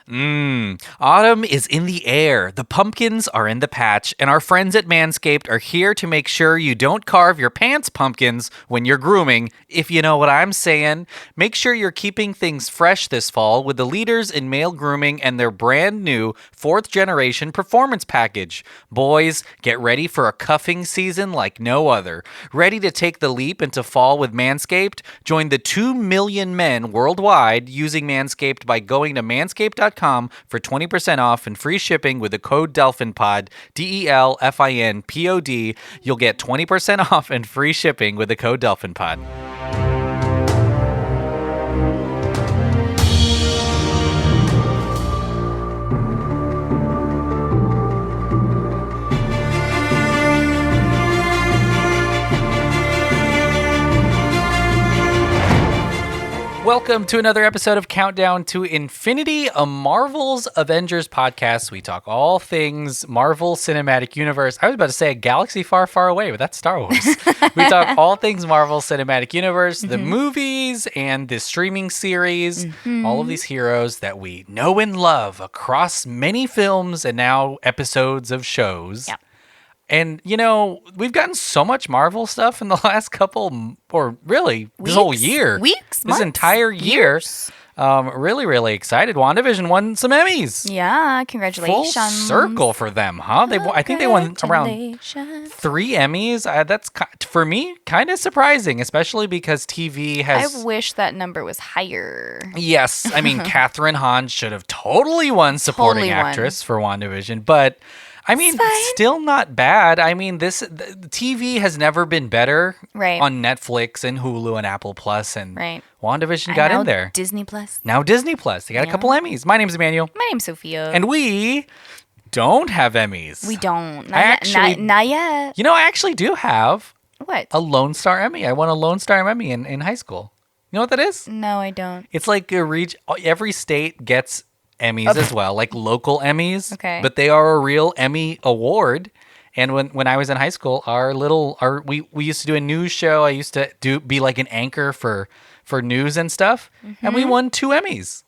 Autumn is in the air, the pumpkins are in the patch, and our friends at Manscaped are here to make sure you don't carve your pants pumpkins when you're grooming, if you know what I'm saying. Make sure you're keeping things fresh this fall with the leaders in male grooming and their brand new 4th generation performance package. Boys, get ready for a cuffing season like no other. Ready to take the leap into fall with Manscaped? Join the 2 million men worldwide using Manscaped by going to manscaped.com for 20% off and free shipping with the code DelphinPod, DELFINPOD. You'll get 20% off and free shipping with the code DelphinPod. Welcome to another episode of Countdown to Infinity, a Marvel's Avengers podcast. We talk all things Marvel Cinematic Universe. I was about to say a galaxy far, far away, but that's Star Wars. We talk all things Marvel Cinematic Universe, the movies and the streaming series, all of these heroes that we know and love across many films and now episodes of shows. Yeah. And, you know, we've gotten so much Marvel stuff in the last couple, or really, this whole year. Weeks, This months, entire year. years. Really, really excited. WandaVision won some Emmys. Yeah, congratulations. Full circle for them, huh? I think they won around 3 Emmys. That's, for me, kind of surprising, especially because TV has... I wish that number was higher. Yes. I mean, Catherine Hahn should have totally won supporting actress for WandaVision, but... I mean, still not bad. I mean, the TV has never been better on Netflix and Hulu and Apple Plus, and WandaVision got in there. Disney Plus. Now Disney Plus. They got a couple Emmys. My name's Emmanuel. My name's Sofia. And we don't have Emmys. We don't. Not yet. You know, I actually do have What? a Lone Star Emmy. I won a Lone Star Emmy in high school. You know what that is? No, I don't. It's like every state gets Emmys as well, like local Emmys. Okay. But they are a real Emmy award. And when I was in high school, we used to do a news show. I used to be like an anchor for news and stuff. And we won 2 Emmys.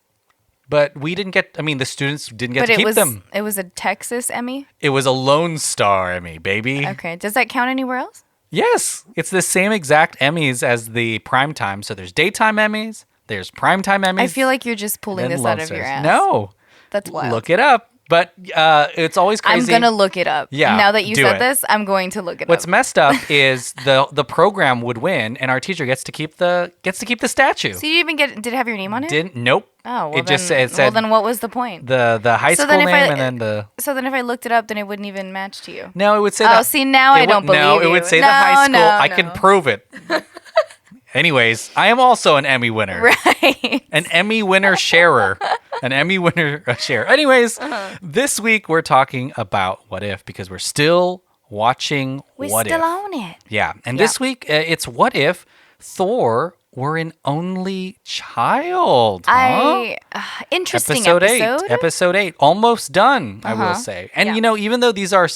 But we didn't get, the students didn't get to keep them. It was a Texas Emmy? It was a Lone Star Emmy, baby. Okay. Does that count anywhere else? Yes. It's the same exact Emmys as the primetime. So there's daytime Emmys. There's primetime Emmys. I feel like you're just pulling this out of your ass. No. That's wild. Look it up. But it's always crazy. I'm going to look it up. Yeah. Now that you said this, I'm going to look it up. What's messed up is the program would win and our teacher gets to keep the statue. So you did it have your name on it? Didn't. Nope. Oh, well, it said well, then what was the point? The high school name and then the... So then if I looked it up, then it wouldn't even match to you. No, it would say... Oh, see, now I don't believe you. No, it would say the high school. I can prove it. Anyways, I am also an Emmy winner. Right. An Emmy winner sharer. An Emmy winner share. Anyways, this week we're talking about What If because we're still watching What If. We're still on it. Yeah. And this week it's What If Thor were an only child. Interesting episode. episode. Episode 8. Almost done, I will say. And you know, even though these are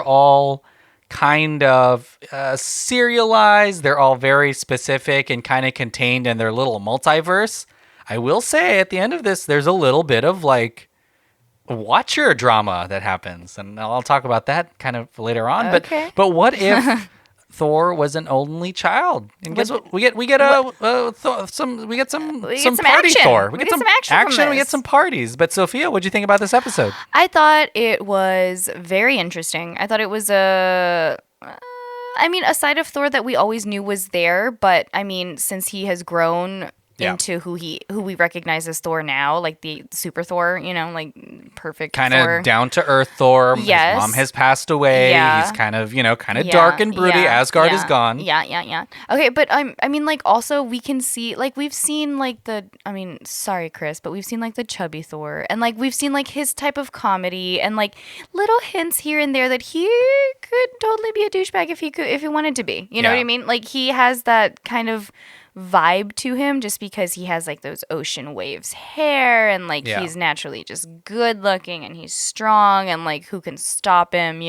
all kind of serialized, they're all very specific and kind of contained in their little multiverse. I will say at the end of this, there's a little bit of like watcher drama that happens, and I'll talk about that kind of later on. Okay. But what if Thor was an only child? And guess what? We get some Party Thor. We get some action. We get some parties. But Sophia, what'd you think about this episode? I thought it was very interesting. I thought it was a side of Thor that we always knew was there, but since he has grown into who we recognize as Thor now, like the super Thor, like perfect kind Thor. of down to earth Thor. Yes. His mom has passed away. Yeah. He's kind of dark and broody. Asgard is gone. Yeah. Okay, but also we can see, like, we've seen like sorry Chris, but we've seen like the chubby Thor, and like we've seen like his type of comedy and like little hints here and there that he could totally be a douchebag if he wanted to be. You know what I mean? Like he has that kind of vibe to him just because he has like those ocean waves hair and like he's naturally just good looking and he's strong and like who can stop him,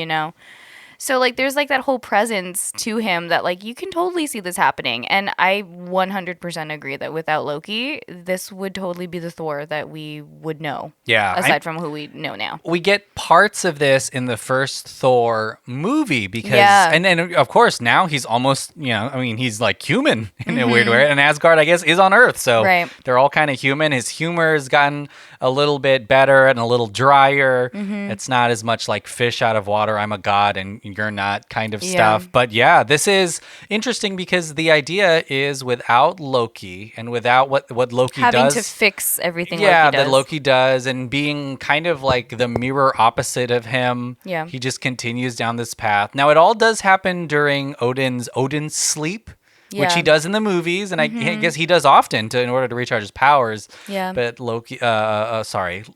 So like there's like that whole presence to him that like you can totally see this happening. And I 100% agree that without Loki, this would totally be the Thor that we would know. Yeah, Aside from who we know now. we get parts of this in the first Thor movie because, Yeah. and of course now he's almost, I mean, he's like human in a weird way, and Asgard, I guess, is on Earth, so Right. they're all kind of human. His humor has gotten a little bit better and a little drier. It's not as much like fish out of water, I'm a god and you're not kind of stuff. But yeah, this is interesting because the idea is without Loki and without what Loki Having does. to fix everything Yeah, Loki does. that Loki does, and being kind of like the mirror opposite of him. Yeah. He just continues down this path. Now, it all does happen during Odin's sleep, which he Yeah. does in the movies, and I guess he does often in order to recharge his powers. Yeah. But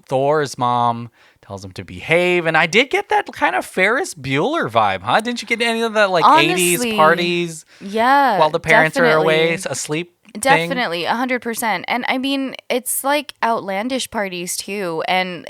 Thor's mom tells him to behave, and I did get that kind of Ferris Bueller vibe, huh? Didn't you get any of that like 80s Honestly, parties Yeah. while the parents are away definitely. asleep? Thing? Definitely, 100%. And I mean, it's like outlandish parties too. And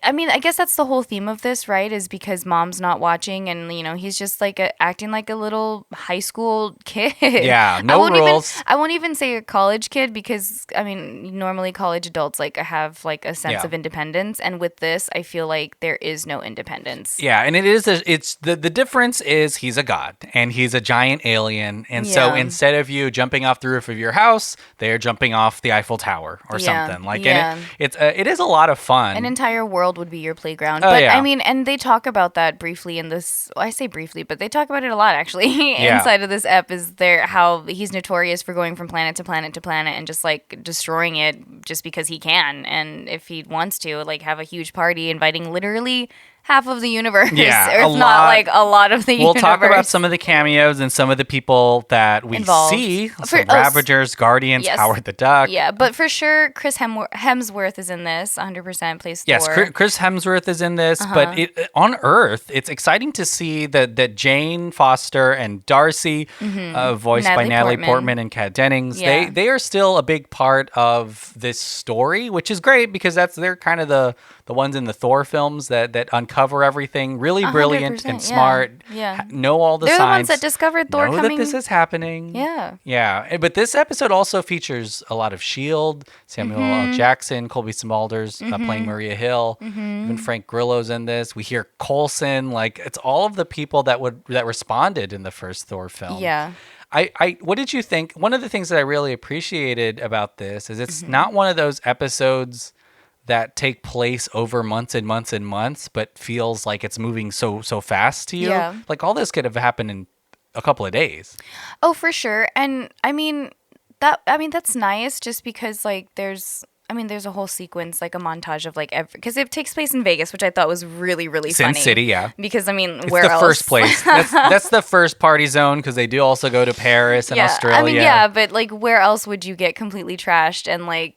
I mean, I guess that's the whole theme of this, right? Is because mom's not watching and, he's just like acting like a little high school kid. Yeah, no I won't rules. I won't even say a college kid because, I mean, normally college adults like have like a sense Yeah. of independence. And with this, I feel like there is no independence. Yeah, and it's the difference is he's a god and he's a giant alien, and so Yeah. instead of you jumping off the roof of your house, they're jumping off the Eiffel Tower or Yeah, something like. yeah. And it is a lot of fun. An entire world would be your playground. Oh, But yeah. I mean, and they talk about that briefly in this. Well, I say briefly, but they talk about it a lot actually Yeah. inside of this ep. Is there how he's notorious for going from planet to planet to planet and just like destroying it just because he can, and if he wants to, like have a huge party inviting literally half of the universe, Yeah, or a if not lot. like a lot of the We'll universe. talk about some of the cameos and some of the people that we Involved. see. For- So oh, Ravagers, Guardians, yes. Howard the Duck. Yeah, but for sure, Chris Hemsworth is in this. 100% plays Yes, Thor. Chris Hemsworth is in this, but on Earth, it's exciting to see that Jane Foster and Darcy, voiced by Natalie Natalie Portman. Portman and Kat Dennings, Yeah. they are still a big part of this story, which is great because they're kind of the ones in the Thor films that uncover everything, really brilliant 100%, and yeah, smart, yeah. know all the They're the signs. ones that discovered Thor know coming. that this is happening. Yeah. Yeah, but this episode also features a lot of S.H.I.E.L.D., Samuel L. Jackson, Colby Smulders playing Maria Hill, even Frank Grillo's in this. We hear Coulson, like it's all of the people that responded in the first Thor film. Yeah. What did you think? One of the things that I really appreciated about this is it's not one of those episodes that take place over months and months and months, but feels like it's moving so fast to you. Yeah. Like all this could have happened in a couple of days. Oh, for sure. And I mean that's nice just because like there's a whole sequence, like a montage of like because it takes place in Vegas, which I thought was really, really Sin funny. City, yeah. Because I mean, It's where the else? first place. That's the first party zone because they do also go to Paris and Australia. I mean, yeah, but like where else would you get completely trashed and like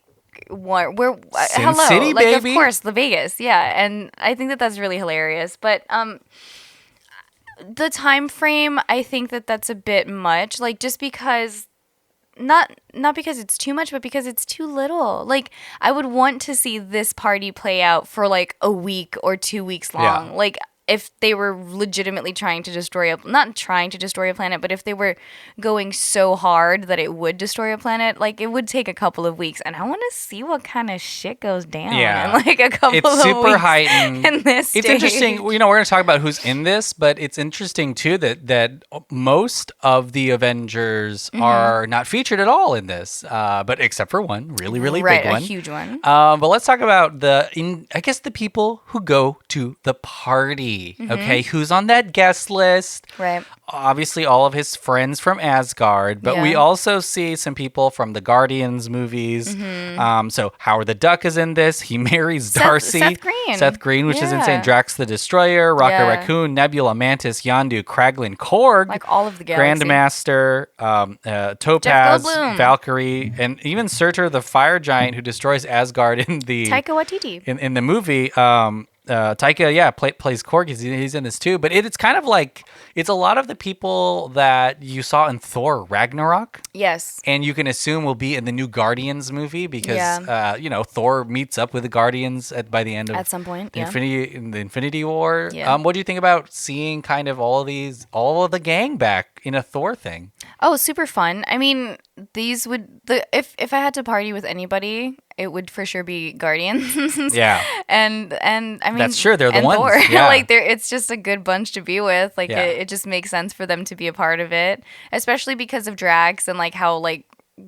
where Sin hello, City, like baby. of course the Vegas, yeah, and I think that that's really hilarious. But the time frame, I think that that's a bit much. Like just because. Not because it's too much, but because it's too little. Like I would want to see this party play out for like a week or 2 weeks long. Yeah. Like if they were legitimately trying to not trying to destroy a planet, but if they were going so hard that it would destroy a planet, like it would take a couple of weeks. And I want to see what kind of shit goes down Yeah. in like a couple It's of super weeks heightened. in this It's stage. interesting. We're going to talk about who's in this, but it's interesting too that most of the Avengers are not featured at all in this, but except for one really, really right, big one. a huge one. But let's talk about I guess the people who go to the party. Okay, who's on that guest list? Right. Obviously, all of his friends from Asgard, but we Yeah. also see some people from the Guardians movies. So Howard the Duck is in this. He marries Darcy. Seth Green. Which is Yeah. insane. Drax the Destroyer, Rocket Yeah. Raccoon, Nebula, Mantis, Yondu, Kraglin, Korg, Like all of the galaxy. Grandmaster, Topaz, Goldblum. Valkyrie, and even Surtur the Fire Giant who destroys Asgard in the Taika Waititi. in the movie. Taika, plays Korg. He's in this too. But it's kind of like it's a lot of the people that you saw in Thor Ragnarok. Yes. And you can assume will be in the new Guardians movie because Thor meets up with the Guardians by the end of At some point, the Infinity War. Yeah. What do you think about seeing kind of all of the gang back in a Thor thing? Oh, super fun. I mean, if I had to party with anybody, it would for sure be Guardians. Yeah. and I mean, that's true. They're the and ones. Thor. Yeah. Like it's just a good bunch to be with. Like Yeah. it just makes sense for them to be a part of it, especially because of Drax and like how like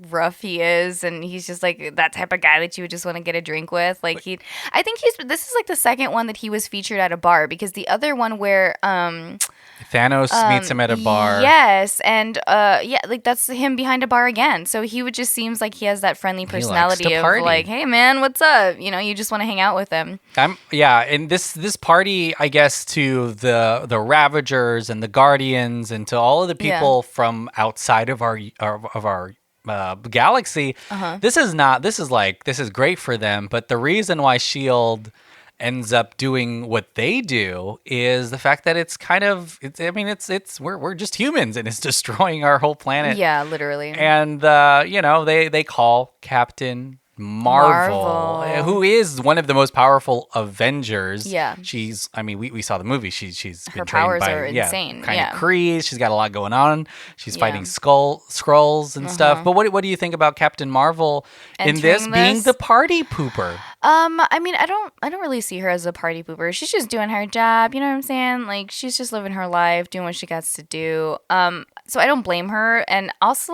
rough he is, and he's just like that type of guy that you would just want to get a drink with. Like I think this is like the second one that he was featured at a bar, because the other one where Thanos meets him at a bar. Yes, and like that's him behind a bar again. So he would just seems like he has that friendly personality of party. like, hey man, what's up? You just want to hang out with him. And this party, I guess, to the Ravagers and the Guardians and to all of the people from outside of our galaxy. This is great for them. But the reason why Shield ends up doing what they do is the fact that it's kind of we're just humans and it's destroying our whole planet. Yeah, literally. And they call Captain Marvel, who is one of the most powerful Avengers. Yeah. We saw the movie. She's been Her trained powers by are insane. kind Yeah. of Kree. She's got a lot going on. She's fighting Skrulls and stuff. But what do you think about Captain Marvel in this being the party pooper? I mean, I don't really see her as a party pooper. She's just doing her job. You know what I'm saying? Like she's just living her life, doing what she got to do. So I don't blame her. And also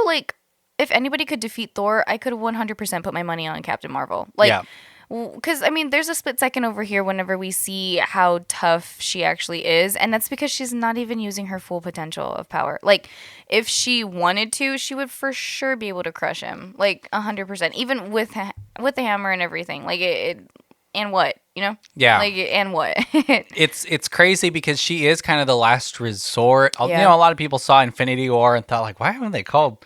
like, if anybody could defeat Thor, I could 100% put my money on Captain Marvel. Like, because I mean, there's a split second over here whenever we see how tough she actually is, and that's because she's not even using her full potential of power. Like, if she wanted to, she would for sure be able to crush him, like 100%, even with the hammer and everything. Like and what, Yeah. Like, and what? It's crazy because she is kind of the last resort. Yeah. A lot of people saw Infinity War and thought like, why haven't they called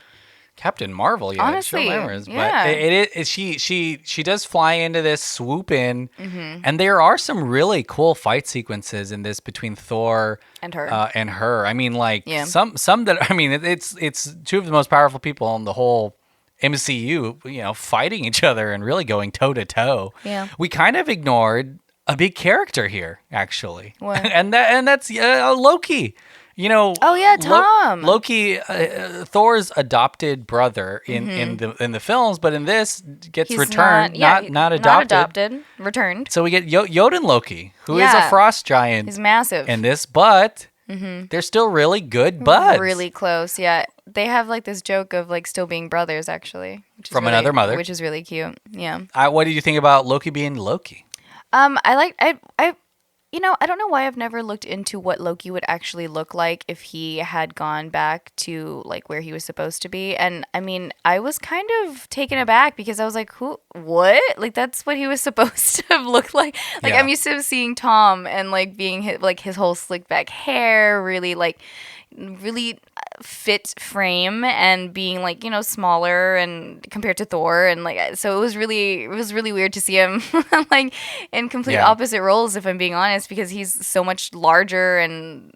Captain Marvel yet? Honestly, But she does fly into this, swoop in, Mm-hmm. and there are some really cool fight sequences in this between Thor And her. I mean, like some that it's two of the most powerful people in the whole MCU, fighting each other and really going toe to toe. Yeah. We kind of ignored a big character here, actually. What? and that's Loki. Oh yeah, Tom. Loki, Thor's adopted brother in the films, but in this gets He's returned, not adopted. Not adopted, returned. So we get Jotun Loki, who is a frost giant. He's massive. In this, but they're still really good buds. Really close, yeah. They have like this joke of like still being brothers, actually, From another mother, which is really cute. Yeah. What do you think about Loki being Loki? I don't know why I've never looked into what Loki would actually look like if he had gone back to like where he was supposed to be. And I mean, I was kind of taken aback because I was like, what? Like that's what he was supposed to have looked like. Like I'm used to seeing Tom and like being his whole slick back hair, really fit frame, and being like smaller and compared to Thor, and like so it was really weird to see him like in complete opposite roles, if I'm being honest, because he's so much larger and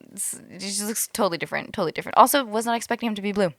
he just looks totally different. Also, was not expecting him to be blue.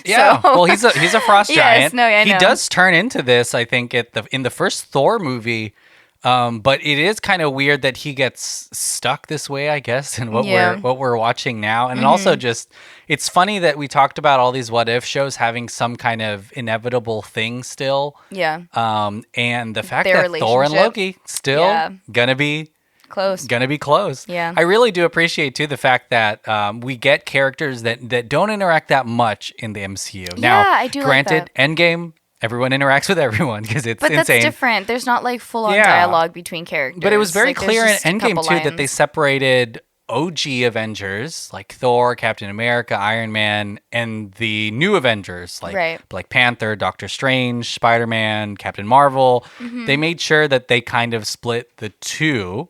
Well, he's a frost giant. Yes, no, I know. He does turn into this, I think, in the first Thor movie. But it is kind of weird that he gets stuck this way, I guess, in what we're watching now. And also just, it's funny that we talked about all these what if shows having some kind of inevitable thing still. Yeah. And the fact Their that Thor and Loki still gonna be close. Yeah. I really do appreciate too the fact that we get characters that don't interact that much in the MCU. Now, I do granted, like that. Endgame, everyone interacts with everyone because it's But insane. that's different. There's not like full on dialogue between characters. But it was very like, clear in there's just a Endgame couple too that they lines. separated OG Avengers like Thor, Captain America, Iron Man, and the new Avengers like Black Panther, Doctor Strange, Spider-Man, Captain Marvel. They made sure that they kind of split the two.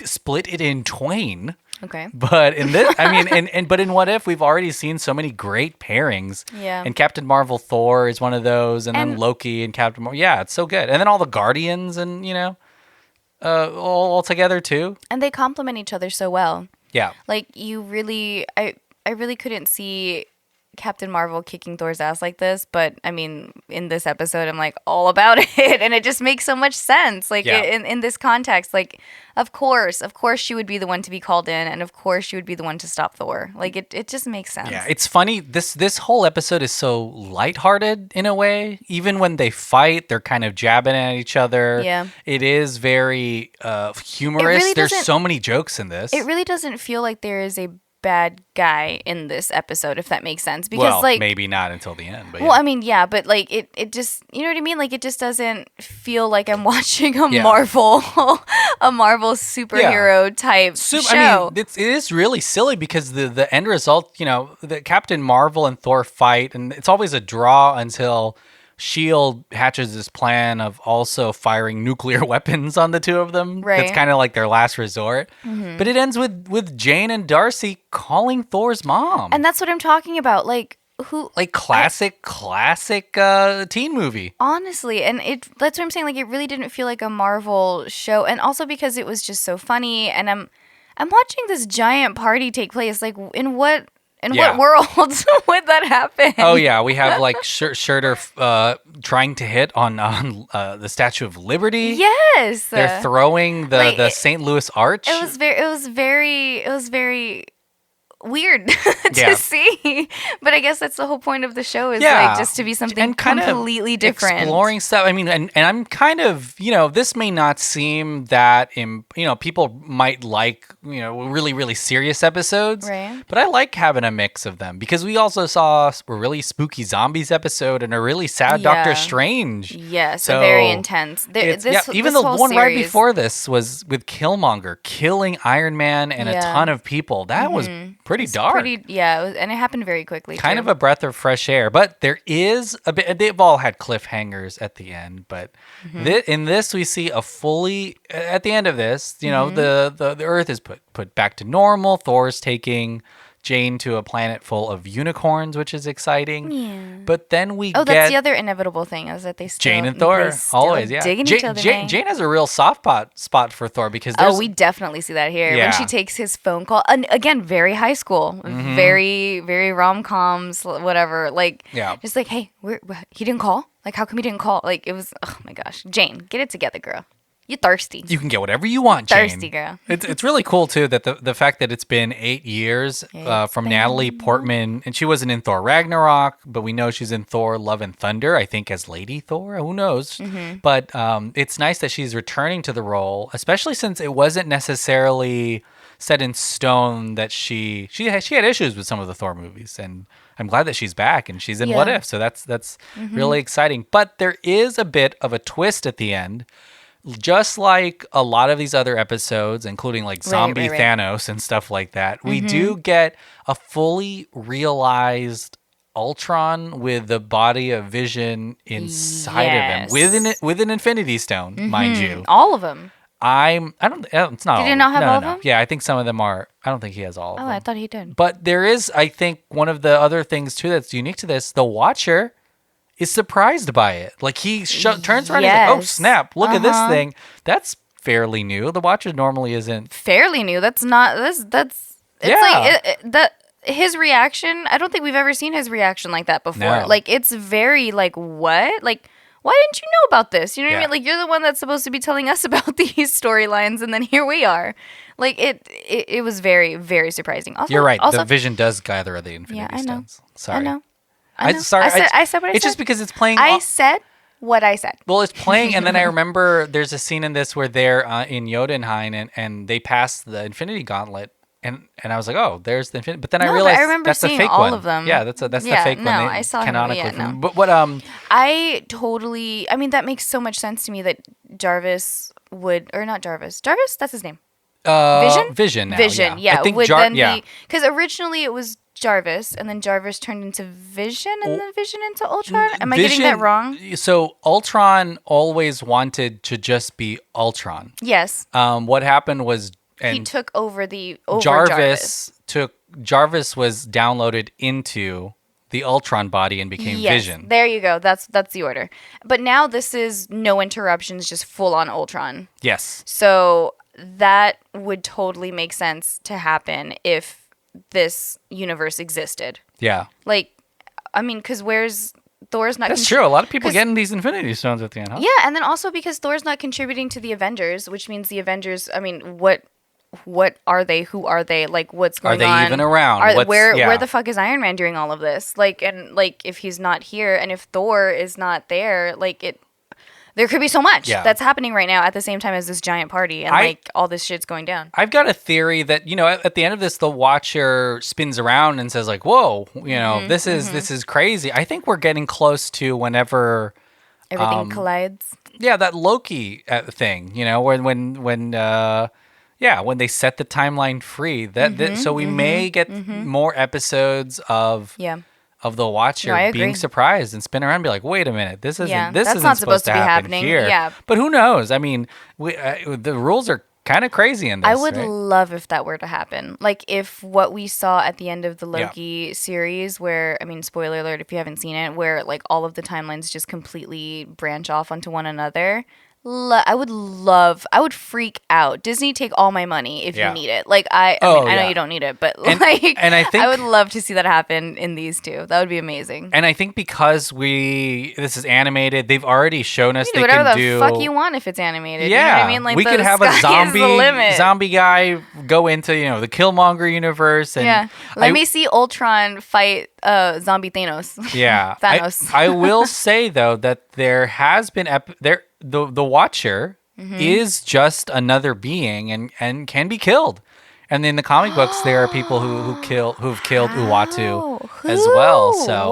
Split it in twain. Okay. But in this, I mean, but in What If, we've already seen so many great pairings. Yeah. And Captain Marvel, Thor is one of those, and then Loki and Captain Marvel. Yeah, it's so good. And then all the Guardians, and all together too. And they complement each other so well. Yeah. Like I really couldn't see Captain Marvel kicking Thor's ass like this, but I mean, in this episode, I'm like all about it, and it just makes so much sense. Like in this context, like of course, she would be the one to be called in, and of course she would be the one to stop Thor. Like it just makes sense. Yeah, it's funny. This whole episode is so lighthearted in a way. Even when they fight, they're kind of jabbing at each other. Yeah, it is very humorous. Really There's so many jokes in this. It really doesn't feel like there is a bad guy in this episode, if that makes sense, because well, like maybe not until the end, but well, I mean, yeah, but like it just, you know what I mean, like it just doesn't feel like I'm watching a Marvel superhero type show. I mean, it is really silly because the end result, the Captain Marvel and Thor fight, and it's always a draw until Shield hatches this plan of also firing nuclear weapons on the two of them. Right. That's kind of like their last resort. Mm-hmm. But it ends with Jane and Darcy calling Thor's mom. And that's what I'm talking about. Like classic teen movie. Honestly, and that's what I'm saying. Like it really didn't feel like a Marvel show, and also because it was just so funny. And I'm watching this giant party take place. Like in what world would that happen? Oh yeah, we have like Schurter trying to hit on the Statue of Liberty. Yes, they're throwing the St. Louis Arch. It was very weird to see, but I guess that's the whole point of the show is like just to be something and completely different, exploring stuff. I mean, and I'm kind of, this may not seem that people might like really really serious episodes, right? But I like having a mix of them because we also saw a really spooky zombies episode and a really sad Doctor Strange. Yes, so very intense. Even the one right before this was with Killmonger killing Iron Man and a ton of people. That was pretty dark. And it happened very quickly. Kind of a breath of fresh air, but there is a bit. They've all had cliffhangers at the end, but in this we see a fully at the end of this. The Earth is put back to normal. Thor's taking Jane to a planet full of unicorns, which is exciting. Yeah. But then we get... that's the other inevitable thing is that they still... Jane and Thor, always, yeah. Jane has a real soft spot for Thor because there's... Oh, we definitely see that here. When she takes his phone call. And again, very high school. Very, very rom-coms, whatever. Like, just like, hey, he didn't call? Like, how come he didn't call? Like, it was... Oh, my gosh. Jane, get it together, girl. You're thirsty. You can get whatever you want, Jane. Thirsty girl. It's really cool too that the fact that it's been 8 years from Natalie Portman, and she wasn't in Thor Ragnarok, but we know she's in Thor Love and Thunder, I think as Lady Thor. Who knows? But it's nice that she's returning to the role, especially since it wasn't necessarily set in stone that she had issues with some of the Thor movies, and I'm glad that she's back and she's in What If, so that's really exciting. But there is a bit of a twist at the end. Just like a lot of these other episodes, including like Zombie Thanos and stuff like that, we do get a fully realized Ultron with the body of Vision inside of him with an Infinity Stone, mind you. All of them. It's not. Did he not have all of them? Yeah, I think some of them are. I don't think he has all of them. Oh, I thought he did. But there is, I think, one of the other things too that's unique to this. The Watcher is surprised by it. Like he turns around and he's like, oh snap, look at this thing. That's fairly new. The Watcher normally isn't. Fairly new. That's not, it's like his reaction, I don't think we've ever seen his reaction like that before. No. Like it's very like, what? Like, why didn't you know about this? You know what I mean? Like you're the one that's supposed to be telling us about these storylines, and then here we are. Like it was very, very surprising. Also, you're right. The Vision does gather the Infinity Stones. Sorry. I know. I said what I said. It's just because it's playing. I said what I said. Well, it's playing, and then I remember there's a scene in this where they're in Jotunheim, and they pass the Infinity Gauntlet, and I was like, oh, there's the Infinity. But then I realized that's the fake all one. of them. Yeah, that's the fake one. I saw canonically. Him. Yeah, no. But what I mean, that makes so much sense to me that Jarvis would, or not Jarvis. Jarvis, that's his name. Vision. Now, Vision. Yeah. I think would then be, because originally it was Jarvis, and then Jarvis turned into Vision, and then Vision into Ultron. Am I getting that wrong? So Ultron always wanted to just be Ultron. Yes. What happened was he took over Jarvis was downloaded into the Ultron body and became Yes, Vision. there you go. That's the order. But now this is no interruptions, just full on Ultron. Yes. So that would totally make sense to happen if this universe existed. Yeah. Like, I mean, because where's Thor's not? That's true. A lot of people getting these Infinity Stones at the end, huh? Yeah, and then also because Thor's not contributing to the Avengers, which means the Avengers. I mean, what are they? Who are they? Like, what's going on? Are they even around? Where the fuck is Iron Man during all of this? Like, and like if he's not here, and if Thor is not there, like there could be so much that's happening right now at the same time as this giant party, and like all this shit's going down. I've got a theory that at the end of this, the Watcher spins around and says like, "Whoa, this is crazy." I think we're getting close to whenever everything collides. Yeah, that Loki thing. When they set the timeline free, so we may get more episodes of the Watcher being surprised and spin around and be like, wait a minute, this isn't not supposed to be happen happening here. Yeah. But who knows? I mean, the rules are kind of crazy in this. I would right? love if that were to happen. Like if what we saw at the end of the Loki series where, I mean, spoiler alert if you haven't seen it, where like all of the timelines just completely branch off onto one another. I would freak out. Disney, take all my money if you need it. Like I know you don't need it, but and I think I would love to see that happen in these two. That would be amazing. And I think because this is animated, they've already shown us you can do whatever the fuck you want if it's animated. Yeah, you know what I mean? Like we could have a zombie guy go into the Killmonger universe. And let me see Ultron fight zombie Thanos. Yeah, Thanos. I will say though that there has been the Watcher is just another being and can be killed. And in the comic books, there are people who've killed Uatu as well. So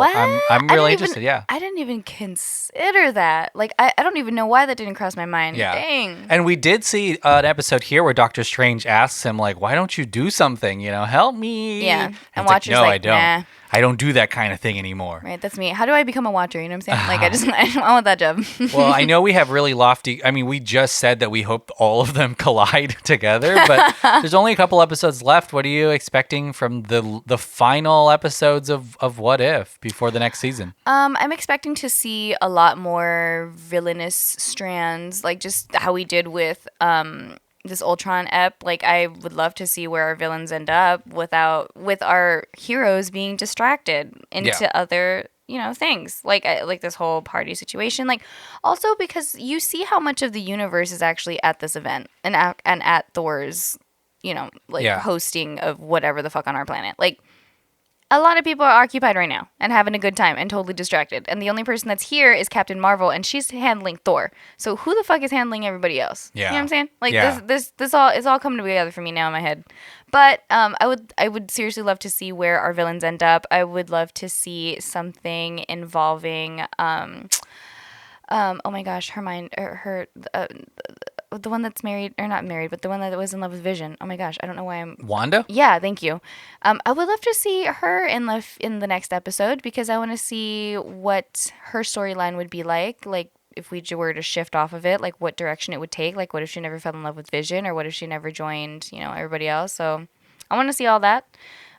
I'm really interested. Yeah, I didn't even consider that. Like I don't even know why that didn't cross my mind. Yeah. Dang. And we did see an episode here where Doctor Strange asks him like, "Why don't you do something? Help me." Yeah, and like, Watcher's "No, like, I don't. Nah. I don't do that kind of thing anymore." Right, that's me. How do I become a Watcher? You know what I'm saying? Like I want that job. Well, I know we have really lofty. I mean, we just said that we hope all of them collide together, but there's only a couple episodes left. What are you expecting from the final episodes of What If before the next season? I'm expecting to see a lot more villainous strands, like just how we did with this Ultron ep. Like I would love to see where our villains end up with our heroes being distracted into other things like this whole party situation. Like also because you see how much of the universe is actually at this event and at Thor's hosting of whatever the fuck on our planet. Like a lot of people are occupied right now and having a good time and totally distracted. And the only person that's here is Captain Marvel, and she's handling Thor. So who the fuck is handling everybody else? Yeah. You know what I'm saying? Like this all is all coming together for me now in my head. But I would seriously love to see where our villains end up. I would love to see something involving oh my gosh, the one that's married, or not married, but the one that was in love with Vision. Oh my gosh, I don't know why I'm... Wanda? Yeah, thank you. I would love to see her in the next episode because I want to see what her storyline would be like. Like, if we were to shift off of it, like what direction it would take. Like, what if she never fell in love with Vision, or what if she never joined, everybody else? So, I want to see all that.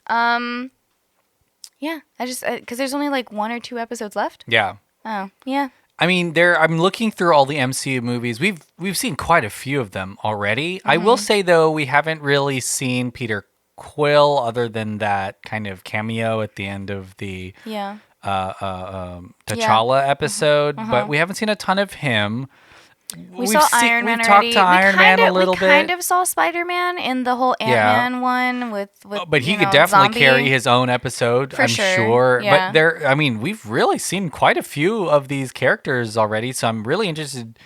Yeah, I just... Because there's only like 1 or 2 episodes left. Yeah. Oh, yeah. I mean, I'm looking through all the MCU movies. We've seen quite a few of them already. I will say though, we haven't really seen Peter Quill other than that kind of cameo at the end of the T'Challa episode, but we haven't seen a ton of him. We saw Iron Man already. We've talked to Iron Man a little bit. We kind of saw Spider-Man in the whole Ant-Man one with but he could definitely zombie. carry his own episode, I'm sure. Yeah. But we've really seen quite a few of these characters already, so I'm really interested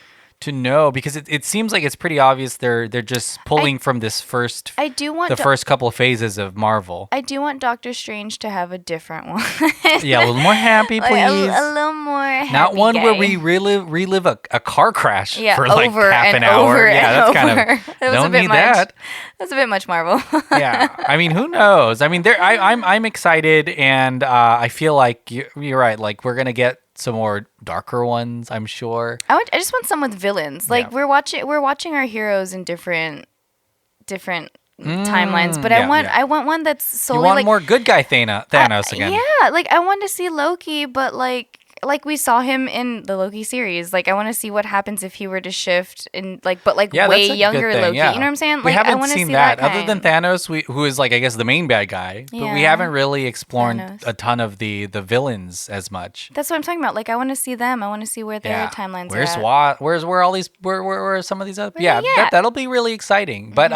to know because it seems like it's pretty obvious they're just pulling from this first first couple of phases of Marvel. I do want Doctor Strange to have a different one. Yeah, a little more happy, please. a little more happy. Not one guy. where we relive a car crash for like over half and an hour. Over Yeah, and that's kind over. of don't need that. That's a bit much, Marvel. Yeah, I mean, who knows? I mean, I'm excited, and I feel like you're right. Like we're gonna get some more darker ones, I'm sure. I just want some with villains. Like we're watching our heroes in different timelines, but yeah, I want one that's You solely want like more good guy Thanos again? yeah, like I want to see Loki, but like we saw him in the Loki series. Like I want to see what happens if he were to shift and but Yeah, way that's a younger good thing. Loki. Yeah. You know what I'm saying? We Like I haven't want to seen see that. that Other than Thanos, who is like I guess the main bad guy, but we Yeah. haven't really explored Thanos. a ton of the villains as much. That's what I'm talking about. Like I want to see them. I want to see where their timelines Where's are at. where all these where are some of these other Yeah. that'll be really exciting. But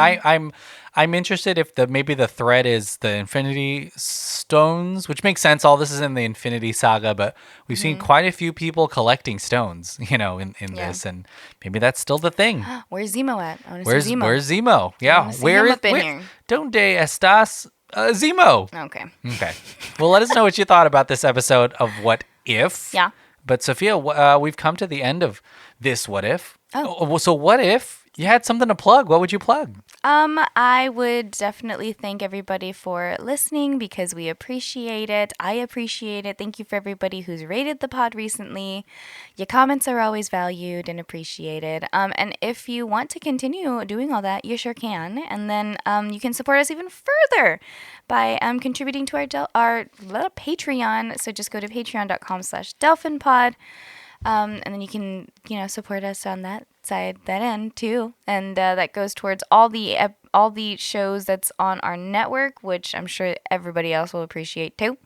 I'm interested if maybe the thread is the Infinity Stones, which makes sense. All this is in the Infinity Saga, but we've seen quite a few people collecting stones, in this, and maybe that's still the thing. Where's Zemo at? I want to see Zemo. Where's Zemo? Yeah, wanna see him up in here. Donde estás, Zemo? Okay. Okay. Well, let us know what you thought about this episode of What If. Yeah. But Sophia, we've come to the end of this What If. Oh. So what if you had something to plug? What would you plug? I would definitely thank everybody for listening because we appreciate it. I appreciate it. Thank you for everybody who's rated the pod recently. Your comments are always valued and appreciated. And if you want to continue doing all that, you sure can. And then you can support us even further by contributing to our Patreon. So just go to patreon.com/DelphinPod. And then you can, support us on that end too, and that goes towards all the shows that's on our network, which I'm sure everybody else will appreciate too.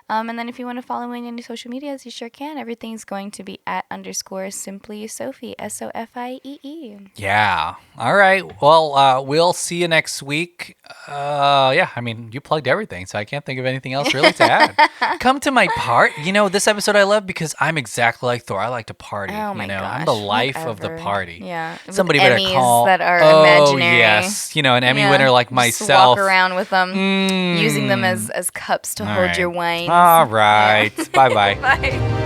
And then if you want to follow me on any social medias, you sure can. Everything's going to be @_Simply Sophie, SOFIEE. Yeah. All right. Well, we'll see you next week. I mean, you plugged everything, so I can't think of anything else really to add. Come to my part. This episode I love because I'm exactly like Thor. I like to party. Oh my gosh, I'm the life of the whatever. party. Yeah. Somebody with better Emmys call. that are oh, imaginary. yes. An Emmy winner like Just myself. walk around with them, Mm. using them as cups to All hold right. your wine. All right. Bye-bye. Bye.